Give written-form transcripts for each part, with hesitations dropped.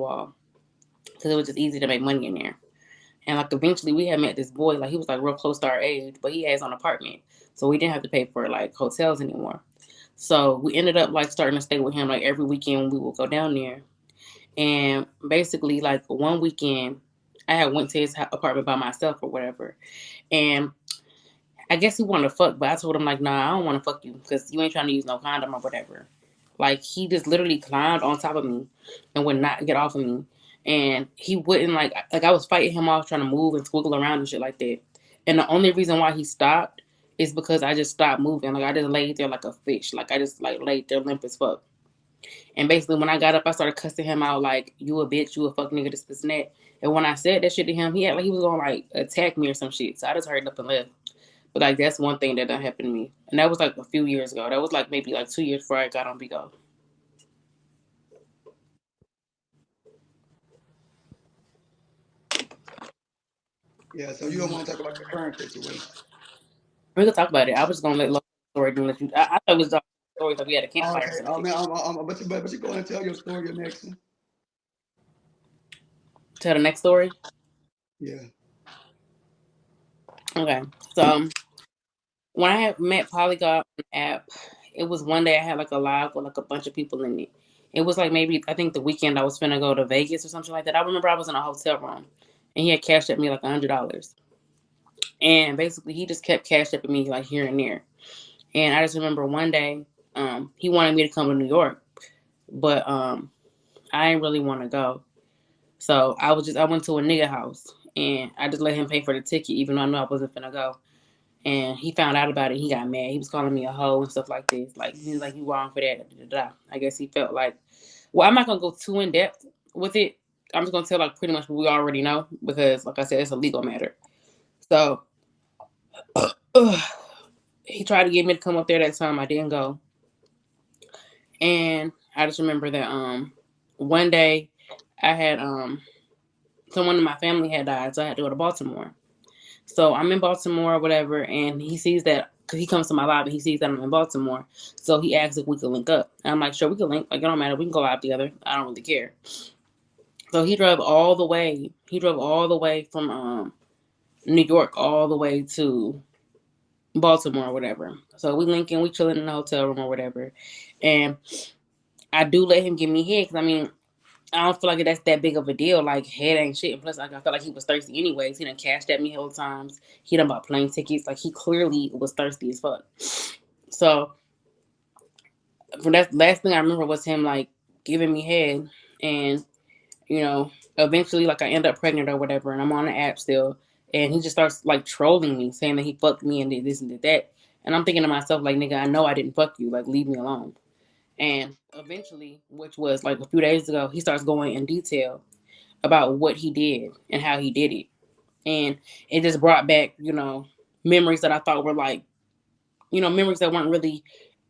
wall because it was just easy to make money in there. And like eventually we had met this boy, like he was like real close to our age, but he had his own apartment. So we didn't have to pay for like hotels anymore. So we ended up like starting to stay with him like every weekend we would go down there. And basically like one weekend I had went to his apartment by myself or whatever. And I guess he wanted to fuck, but I told him like, nah, I don't want to fuck you because you ain't trying to use no condom or whatever. Like he just literally climbed on top of me and would not get off of me. And he wouldn't like I was fighting him off trying to move and squiggle around and shit like that. And the only reason why he stopped is because I just stopped moving. Like I just laid there like a fish. Like I just like laid there limp as fuck. And basically when I got up I started cussing him out like you a bitch, you a fuck nigga, this and that. And when I said that shit to him, he had like he was gonna like attack me or some shit. So I just hurried up and left. But like that's one thing that done happened to me. And that was like a few years ago. That was like maybe like 2 years before I got on Bigo. Yeah, so you don't want to talk about your current situation. We could talk about it. I was just gonna let Lo story do let you. I thought it was the stories like we had a Oh, campfire or okay. some Oh shit. man, but you go and tell your story, your next one. Tell the next story. Yeah. Okay. So when I had met Polygon on the app, it was one day I had like a live with like a bunch of people in it. It was like maybe I think the weekend I was finna go to Vegas or something like that. I remember I was in a hotel room and he had cashed at me like $100. And basically he just kept cash at me like here and there. And I just remember one day, he wanted me to come to New York, but I didn't really want to go. So I went to a nigga house and I just let him pay for the ticket, even though I knew I wasn't finna go. And he found out about it. He got mad. He was calling me a hoe and stuff like this. Like he was like, "You wrong for that." Da, da, da. I guess he felt like, well, I'm not gonna go too in depth with it. I'm just gonna tell like pretty much what we already know because, like I said, it's a legal matter. So he tried to get me to come up there that time. I didn't go, and I just remember that one day I had someone in my family had died, so I had to go to Baltimore. So I'm in Baltimore or whatever, and he sees that because he comes to my live and he sees that I'm in Baltimore. So he asks if we could link up. And I'm like, sure, we can link. Like, it don't matter. We can go out together. I don't really care. So he drove all the way. He drove all the way from New York all the way to Baltimore or whatever. So we linking, we chilling in the hotel room or whatever. And I do let him give me head because I mean, I don't feel like that's that big of a deal. Like head ain't shit. And plus, like I felt like he was thirsty anyways. He done cashed at me whole times. He done bought plane tickets. Like he clearly was thirsty as fuck. So for that last thing I remember was him like giving me head, and you know, eventually like I end up pregnant or whatever, and I'm on the app still, and he just starts like trolling me, saying that he fucked me and did this and did that, and I'm thinking to myself like, nigga, I know I didn't fuck you. Like leave me alone. And eventually, which was like a few days ago, he starts going in detail about what he did and how he did it. And it just brought back, memories that I thought were like, memories that weren't really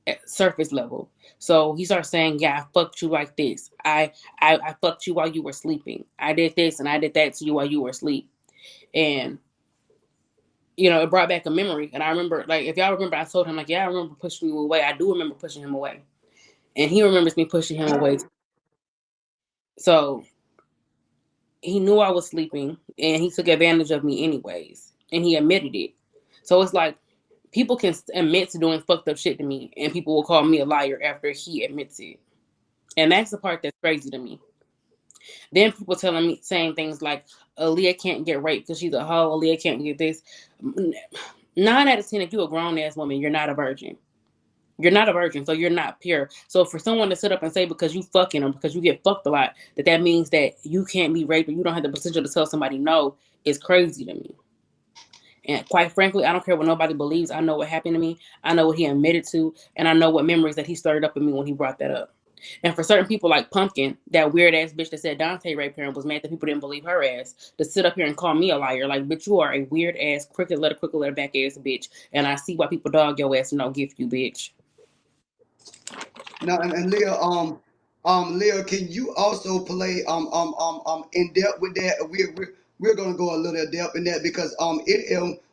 at surface level. So he starts saying, yeah, I fucked you like this. I fucked you while you were sleeping. I did this and I did that to you while you were asleep. And, it brought back a memory. And I remember, like, if y'all remember, I told him, like, yeah, I remember pushing you away. I do remember pushing him away. And he remembers me pushing him away. So he knew I was sleeping and he took advantage of me anyways. And he admitted it. So it's like people can admit to doing fucked up shit to me and people will call me a liar after he admits it. And that's the part that's crazy to me. Then people telling me saying things like Liyah can't get raped because she's a hoe, Liyah can't get this. 9 out of 10, if you're a grown ass woman, you're not a virgin. You're not a virgin, so you're not pure. So for someone to sit up and say because you fucking or because you get fucked a lot, that means that you can't be raped or you don't have the potential to tell somebody no is crazy to me. And quite frankly, I don't care what nobody believes. I know what happened to me. I know what he admitted to, and I know what memories that he stirred up in me when he brought that up. And for certain people like Pumpkin, that weird ass bitch that said Dante raped her and was mad that people didn't believe her ass, to sit up here and call me a liar, like, bitch, you are a weird ass, crooked letter back ass bitch. And I see why people dog your ass and don't gift you, bitch. Now and Leah, Leah, can you also play in depth with that? We're gonna go a little depth in that because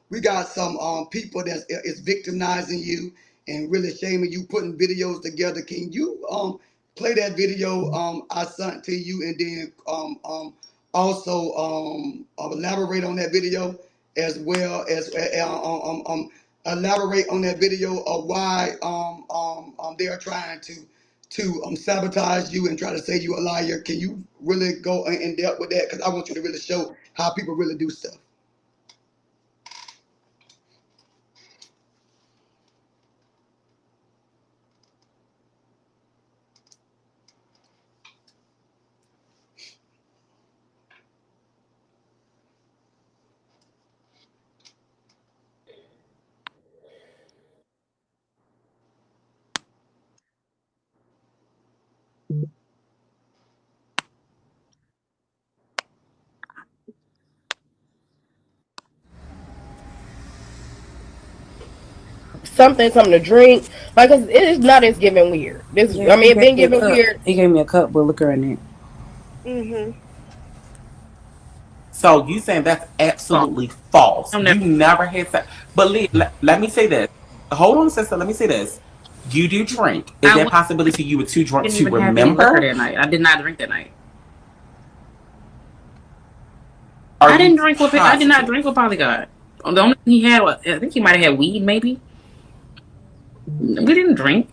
we got some people that is victimizing you and really shaming you, putting videos together. Can you play that video I sent to you, and then also elaborate on that video as well as elaborate on that video of why they are trying to sabotage you and try to say you a liar. Can you really go in depth with that? Because I want you to really show how people really do stuff. Something to drink. Like, 'cause it is not as giving weird. This, Yeah, I he mean, it gave been me a giving cup. weird. He gave me a cup with liquor in it. Hmm. So you saying that's So absolutely false? I'm never. You never had sex. But Leah, let me say this. Hold on, sister. Let me say this. You do drink. Is I there a was, possibility you were too drunk didn't to even have any liquor remember? that night. I did not drink that night. Are I you didn't drink with. I did not positive? drink with Polygon. The only thing he had, I think he might have had weed. Maybe we didn't drink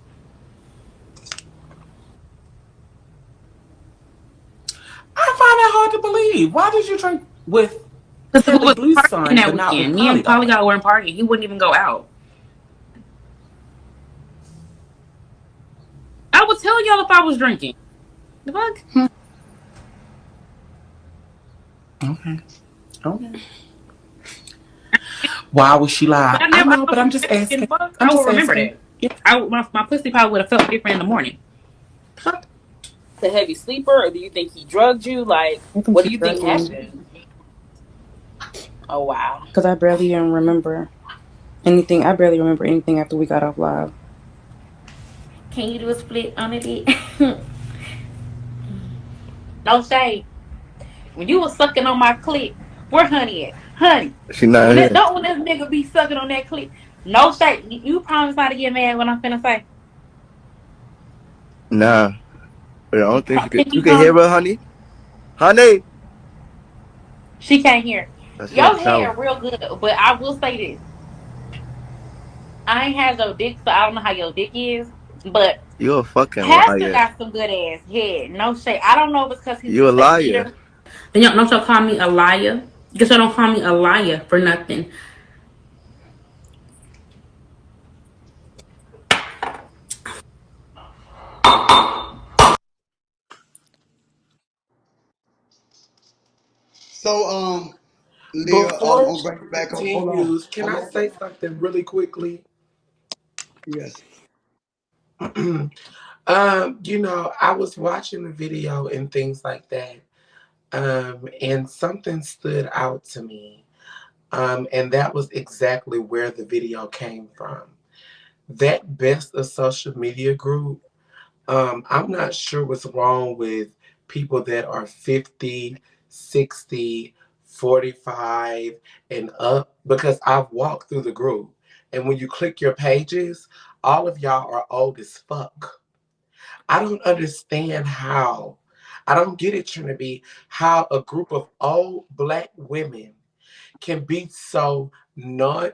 I find that hard to believe. Why did you drink with because we Kelly was Blue partying Son that but not with weekend. Me and Polygon? Polygon weren't partying. He wouldn't even go out. I would tell y'all if I was drinking. The fuck? Okay. Okay. Why would she But lie? I I never. I know, but I'm wasn't just getting asking. fucked. I'm I just will remember asking. that. Yeah. My pussy probably would have felt different in the morning. The heavy sleeper, or do you think he drugged you? Like, I think what he do you think drugged me. happened? Oh wow. Because I barely even remember anything. I barely remember anything after we got off live. Can you do a split on it? No shade. When you was sucking on my clit, where honey at? Honey. She not When here. when this nigga be sucking on that clit. No shade. You promise not to get mad when I'm finna say. Nah, but I don't think she could. You Pinky can hear promise. her, honey. Honey. She can't hear. She in the Your shower. hair real good, but I will say this. I ain't had no dick, so I don't know how your dick is. But You a fucking Pastor liar. got some good ass head. No shade. I don't know if it's because he's You a just a liar. eater. Then y'all don't y'all call me a liar? Because y'all don't call me a liar for nothing. So Leah, Before I'm she bring you back up. Hold on. continues, can I'm I gonna, say something really quickly? yes. I was watching the video and things like that, and something stood out to me, and that was exactly where the video came from. That best of social media group. I'm not sure what's wrong with people that are 50, 60, 45, and up because I've walked through the group. And when you click your pages, all of y'all are old as fuck. I don't understand how. I don't get it, Trinity, how a group of old black women can be so non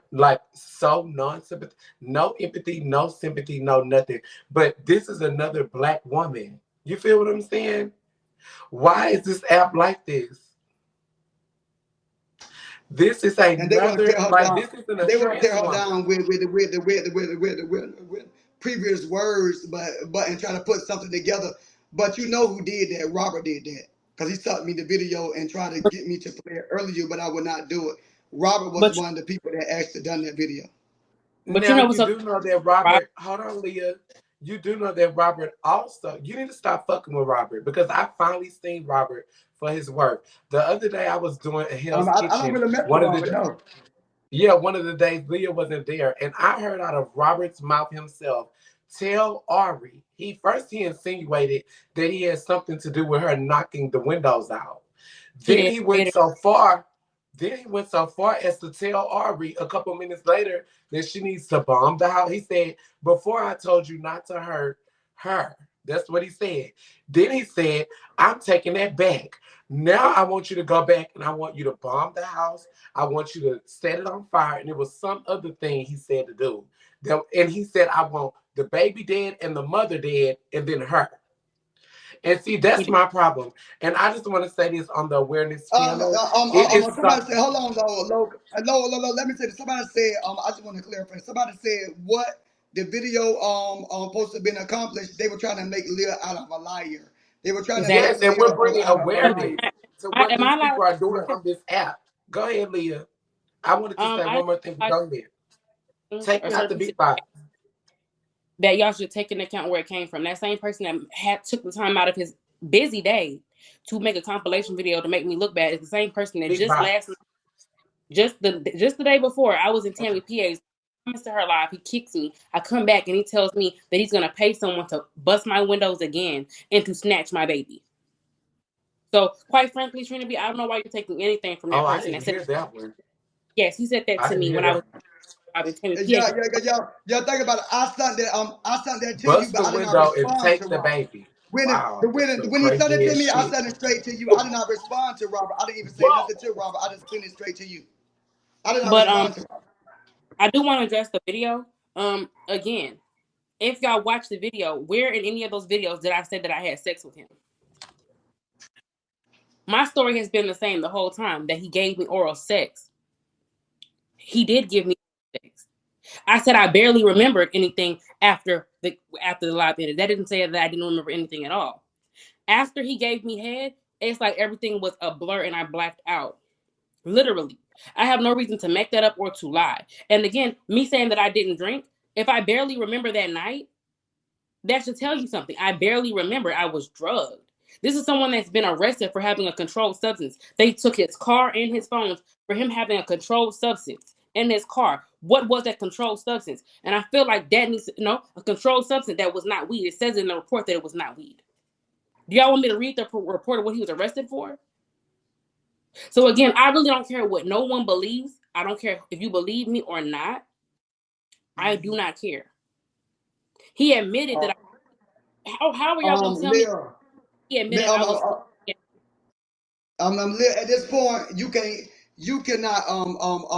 sympathy, no empathy, no sympathy, no nothing. But this is another black woman. You feel what I'm saying? Why is this app like this? This is And they want to another tear her like down. this isn't a They want to trans tear her woman. down with previous words, but and try to put something together. But you know who did that? Robert did that because he sent me the video and tried to get me to play it earlier, but I would not do it. Robert was But one of the people that actually done that video. you Now know what's you so do know that Rob? Robert. Hold on, Leah. You do know that Robert also. You need to stop fucking with Robert because I finally seen Robert for his work. The other day I was doing a Hell's I don't Kitchen. really mess with One of Robert, the no. Yeah, one of the days Leah wasn't there, and I heard out of Robert's mouth himself tell Ari he insinuated that he had something to do with her knocking the windows out. He Then did. he went so far. Then he went so far as to tell Ari a couple minutes later that she needs to bomb the house. He said, "Before I told you not to hurt her." That's what he said. Then he said, I'm taking that back. Now I want you to go back and I want you to bomb the house. I want you to set it on fire. And there was some other thing he said to do. And he said, I want the baby dead and the mother dead and then her. And see, He that's did. my problem. And I just want to say this on the awareness channel. It is Somebody so, said, hold on, let me say this. Somebody said, I just want to clarify. Somebody said what the video supposed to have been accomplished. They were trying to make Liyah out of a liar. They were trying to Exactly. make yes, and we're Liyah bringing out of a Am awareness liar. to what am I these allowed? people are doing on this app. Go ahead, Leah. I wanted to say I one more thing, but like go ahead. Take or me out certain the pieces big box. that y'all should take into account where it came from. That same person that had took the time out of his busy day to make a compilation video to make me look bad is the same person that Big just last box. night, just the day before, I was in Tammy PA's. Comes to her live, he kicks me. I come back and he tells me that he's gonna pay someone to bust my windows again and to snatch my baby. So, quite frankly, Trina B, I don't know why you're taking anything from Oh, that I person that didn't said, hear that one. yes, he said that I to didn't me hear when I that was one. in Tammy PA. Yeah. Think about it. I sent that to you, Bust but the I did not window and respond to take the Robert. baby. Wow, that's some When he sent it crazy to ass me, I shit. sent it straight to you. I did not respond to Robert. I didn't even say Whoa. nothing to Robert. I just sent it straight to you. I did not But respond to Robert. I do want to address the video. Again, if y'all watch the video, where in any of those videos did I say that I had sex with him? My story has been the same the whole time that he gave me oral sex. He did give me sex. I said I barely remembered anything after the live ended. That didn't say that I didn't remember anything at all. After he gave me head, it's like everything was a blur and I blacked out. Literally. I have no reason to make that up or to lie. And again, me saying that I didn't drink, if I barely remember that night, that should tell you something. I barely remember I was drugged. This is someone that's been arrested for having a controlled substance. They took his car and his phones for him having a controlled substance in his car. What was that controlled substance? And I feel like that needs to know a controlled substance that was not weed. It says in the report that it was not weed. Do y'all want me to read the report of what he was arrested for? So again, I really don't care what no one believes. I don't care if you believe me or not. I do not care. He admitted that. How are y'all gonna tell me Lil, he admitted I was? At this point, you cannot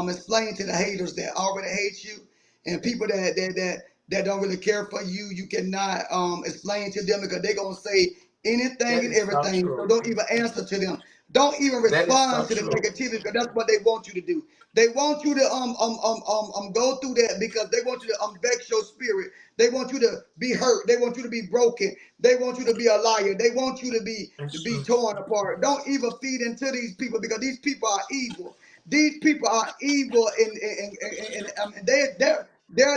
explain to the haters that already hate you and people that don't really care for you. You cannot explain to them because they're gonna say anything That and is so everything. So true. don't even answer to them. Don't even That is so respond to the true. negativity because that's what they want you to do. They want you to go through that because they want you to vex your spirit. They want you to be hurt. They want you to be broken. They want you to be a liar. They want you to That's be true. torn apart. Don't even feed into these people because these people are evil. These people are evil, and their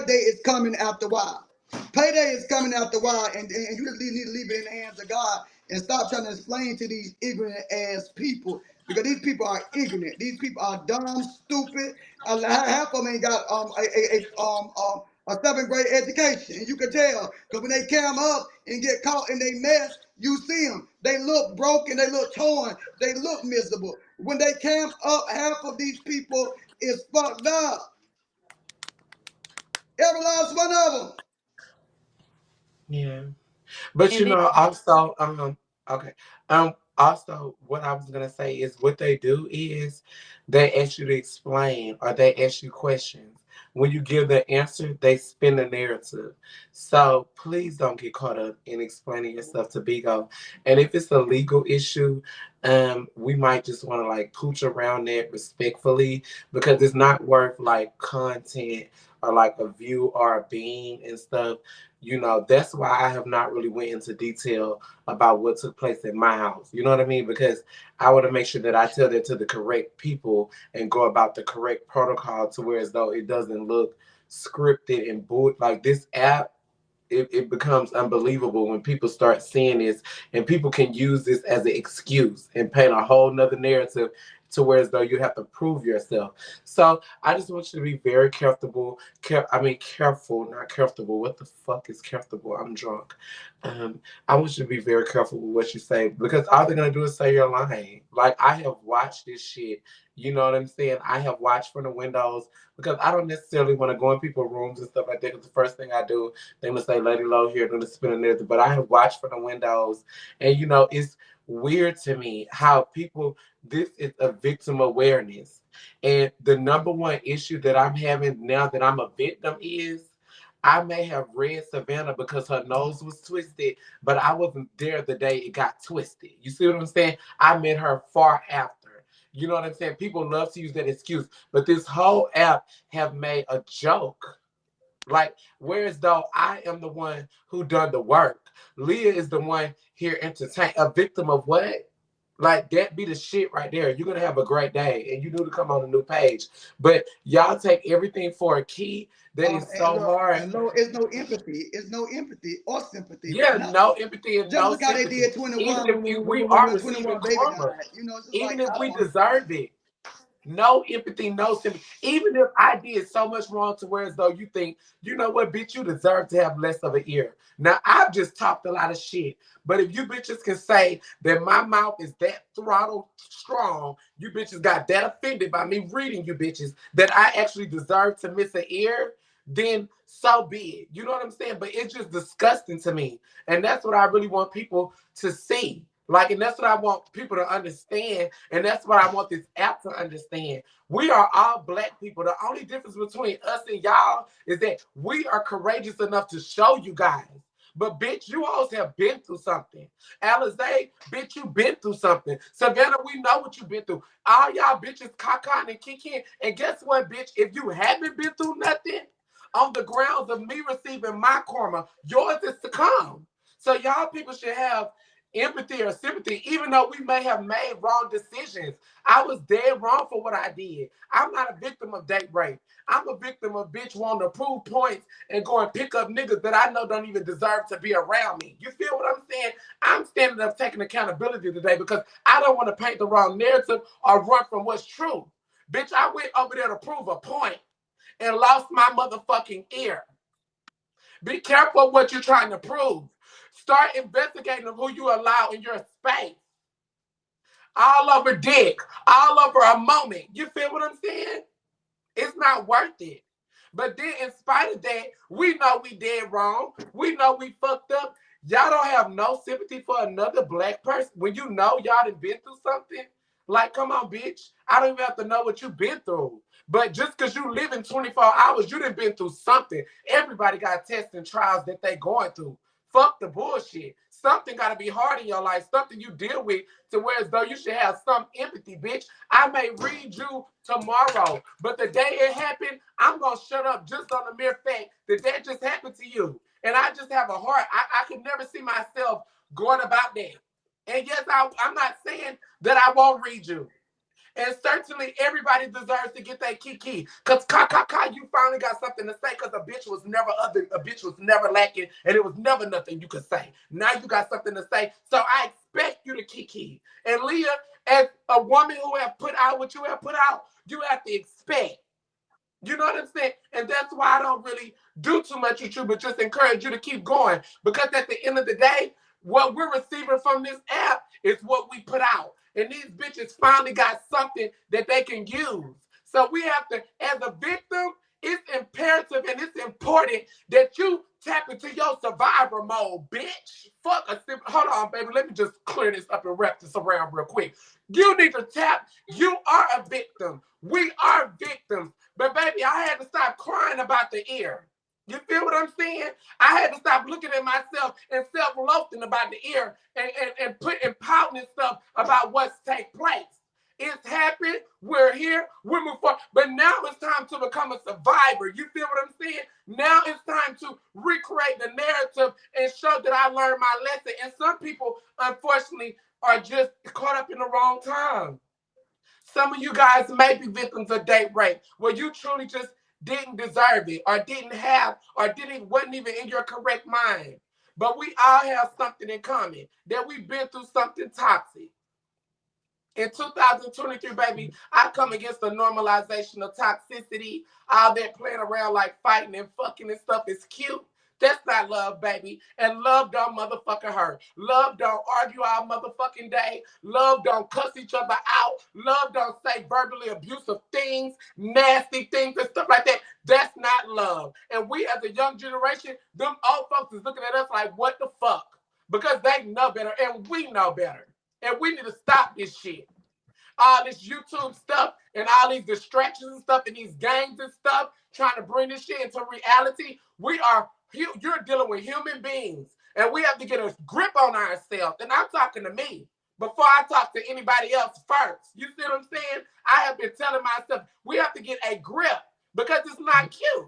day is coming after a while. Payday is coming after a while, and you just need to leave it in the hands of God and stop trying to explain to these ignorant ass people because these people are ignorant. These people are dumb, stupid. Half of them ain't got a seventh grade education, and you can tell because when they cam up and get caught in their mess, you see them. They look broken, they look torn, they look miserable. When they cam up, half of these people is fucked up. Every last one of them. Yeah. But And then also, okay. Also, what I was gonna say is what they do is they ask you to explain or they ask you questions. When you give the answer, they spin the narrative. So please don't get caught up in explaining yourself to Bigo. And if it's a legal issue, we might just want to like pooch around that respectfully because it's not worth like content or like a view or a being and stuff. That's why I have not really went into detail about what took place at my house. You know what I mean? Because I want to make sure that I tell that to the correct people and go about the correct protocol to where as though it doesn't look scripted and like this app. It becomes unbelievable when people start seeing this and people can use this as an excuse and paint a whole nother narrative to where as though you have to prove yourself. So I just want you to be very careful. Careful, not comfortable. What the fuck is comfortable? I'm drunk. I want you to be very careful with what you say because all they're gonna do is say you're lying. Like I have watched this shit. You know what I'm saying? I have watched from the windows because I don't necessarily want to go in people's rooms and stuff like that. Because the first thing I do, they're gonna say "Lady Low" here, they're gonna spin a narrative. But I have watched from the windows, and it's weird to me how people. This is a victim awareness, and the number one issue that I'm having now that I'm a victim is I may have read Savannah because her nose was twisted, but I wasn't there the day it got twisted. You see what I'm saying? I met her far after. You know what I'm saying? People love to use that excuse, but this whole app have made a joke. Like, whereas though I am the one who done the work, Liyah is the one here entertain a victim of what? Like that be the shit right there. You're gonna have a great day, and you need to come on a new page. But y'all take everything for a key. That is And so look, hard. and look, it's no empathy. It's no empathy or sympathy for Yeah, no nothing. empathy and Just no look how they sympathy. did 21 Even if we are when receiving 21 baby karma, died. It's just like even if I we don't understand. deserve it, no empathy, no sympathy. Even if I did so much wrong to where as though you think, you know what, bitch, you deserve to have less of an ear. Now, I've just talked a lot of shit. But if you bitches can say that my mouth is that throttle strong, you bitches got that offended by me reading you bitches that I actually deserve to miss an ear, then so be it. You know what I'm saying? But it's just disgusting to me. And that's what I really want people to see. Like, and that's what I want people to understand. And that's what I want this app to understand. We are all black people. The only difference between us and y'all is that we are courageous enough to show you guys. But bitch, you all have been through something. Alizé, bitch, you been through something. Savannah, we know what you've been through. All y'all bitches, Kakan and Kikin. And guess what, bitch? If you haven't been through nothing, on the grounds of me receiving my karma, yours is to come. So y'all people should have empathy or sympathy, even though we may have made wrong decisions. I was dead wrong for what I did. I'm not a victim of date rape. I'm a victim of bitch wanting to prove points and go and pick up niggas that I know don't even deserve to be around me. You feel what I'm saying? I'm standing up taking accountability today because I don't want to paint the wrong narrative or run from what's true. Bitch, I went over there to prove a point and lost my motherfucking ear. Be careful what you're trying to prove. Start investigating who you allow in your space. All over dick, all over a moment. You feel what I'm saying? It's not worth it. But then, in spite of that, we know we did wrong. We know we fucked up. Y'all don't have no sympathy for another black person when you know y'all done been through something. Like, come on, bitch. I don't even have to know what you've been through. But just because you live in 24 hours, you done been through something. Everybody got tests and trials that they going through. Fuck the bullshit. Something got to be hard in your life, something you deal with to where as though you should have some empathy, bitch. I may read you tomorrow, but the day it happened, I'm going to shut up just on the mere fact that that just happened to you. And I just have a heart. I could never see myself going about that. And yes, I'm not saying that I won't read you. And certainly everybody deserves to get that kiki. Cause you finally got something to say. Cause a bitch was never lacking, and it was never nothing you could say. Now you got something to say. So I expect you to kiki. And Liyah, as a woman who have put out what you have put out, you have to expect. You know what I'm saying? And that's why I don't really do too much with you, but just encourage you to keep going. Because at the end of the day, what we're receiving from this app is what we put out. And these bitches finally got something that they can use. So we have to, as a victim, it's imperative and it's important that you tap into your survivor mode, bitch. Fuck a simple. Hold on, baby. Let me just clear this up and wrap this around real quick. You need to tap. You are a victim. We are victims. But baby, I had to stop crying about the ear. You feel what I'm saying? I had to stop looking at myself and self-loathing about the ear and putting pouting and stuff about what's take place. It's happened. We're here. We move forward. But now it's time to become a survivor. You feel what I'm saying? Now it's time to recreate the narrative and show that I learned my lesson. And some people, unfortunately, are just caught up in the wrong time. Some of you guys may be victims of date rape where you truly just didn't deserve it or didn't have or didn't wasn't even in your correct mind. But we all have something in common that we've been through something toxic. In 2023, baby, I come against the normalization of toxicity. All that playing around like fighting and fucking and stuff is cute. That's not love, baby. And love don't motherfucking hurt. Love don't argue all motherfucking day. Love don't cuss each other out. Love don't say verbally abusive things, nasty things, and stuff like that. That's not love. And we as a young generation, them old folks is looking at us like, what the fuck? Because they know better and we know better. And we need to stop this shit. All this YouTube stuff and all these distractions and stuff and these games and stuff, trying to bring this shit into reality. You're dealing with human beings, and we have to get a grip on ourselves. And I'm talking to me before I talk to anybody else first. You see what I'm saying? I have been telling myself we have to get a grip because it's not cute.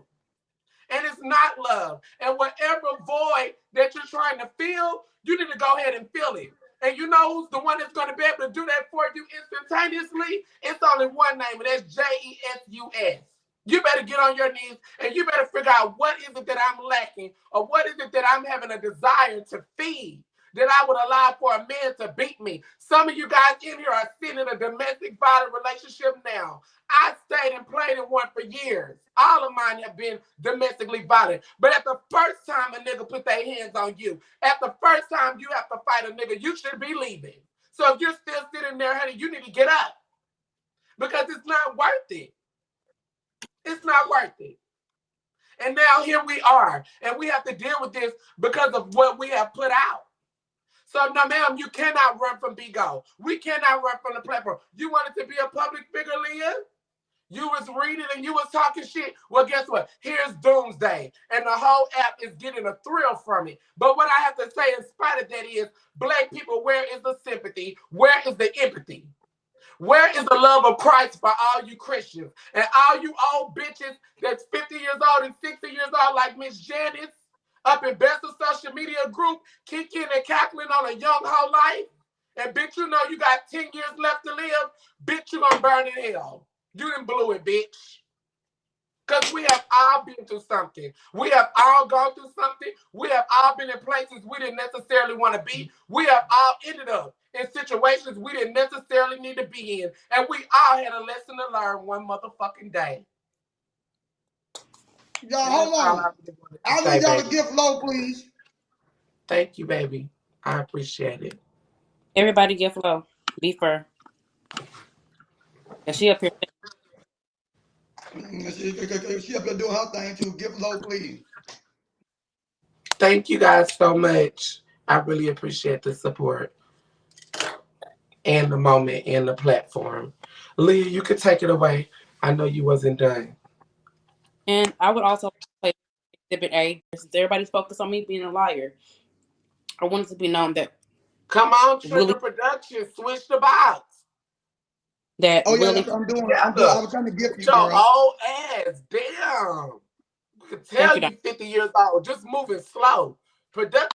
And it's not love. And whatever void that you're trying to fill, you need to go ahead and fill it. And you know who's the one that's going to be able to do that for you instantaneously? It's only one name, and that's Jesus. You better get on your knees, and you better figure out what is it that I'm lacking, or what is it that I'm having a desire to feed, that I would allow for a man to beat me. Some of you guys in here are sitting in a domestic violent relationship now. I stayed and played in one for years. All of mine have been domestically violent. But at the first time a nigga put their hands on you, at the first time you have to fight a nigga, you should be leaving. So if you're still sitting there, honey, you need to get up. Because it's not worth it. It's not worth it. And now here we are. And we have to deal with this because of what we have put out. So, no, ma'am, you cannot run from Bigo. We cannot run from the platform. You wanted to be a public figure, Liyah? You was reading and you was talking shit. Well, guess what? Here's Doomsday. And the whole app is getting a thrill from it. But what I have to say in spite of that is, Black people, where is the sympathy? Where is the empathy? Where is the love of Christ for all you Christians? And all you old bitches that's 50 years old and 60 years old like Miss Janice up in Best of Social Media Group, kicking and cackling on a young whole life. And bitch, you know you got 10 years left to live. Bitch, you gonna burn in hell. You done blew it, bitch. Because we have all been through something. We have all gone through something. We have all been in places we didn't necessarily want to be. We have all ended up in situations we didn't necessarily need to be in. And we all had a lesson to learn one motherfucking day. Y'all, hold on. I need y'all to give low, please. Thank you, baby. I appreciate it. Everybody give low. Be fair. And she up here. She up there doing her thing too. Give low, please. Thank you guys so much. I really appreciate the support and the moment and the platform. Liyah, you could take it away. I know you wasn't done. And I would also play Exhibit A. Since everybody's focused on me being a liar, I wanted to be known that. Come on, Trina Production, switch the box. That oh Willie, yeah, that's what I'm doing. I was trying to get you, your girl. whole ass, damn. I could tell you 50 years old, just moving slow. Production.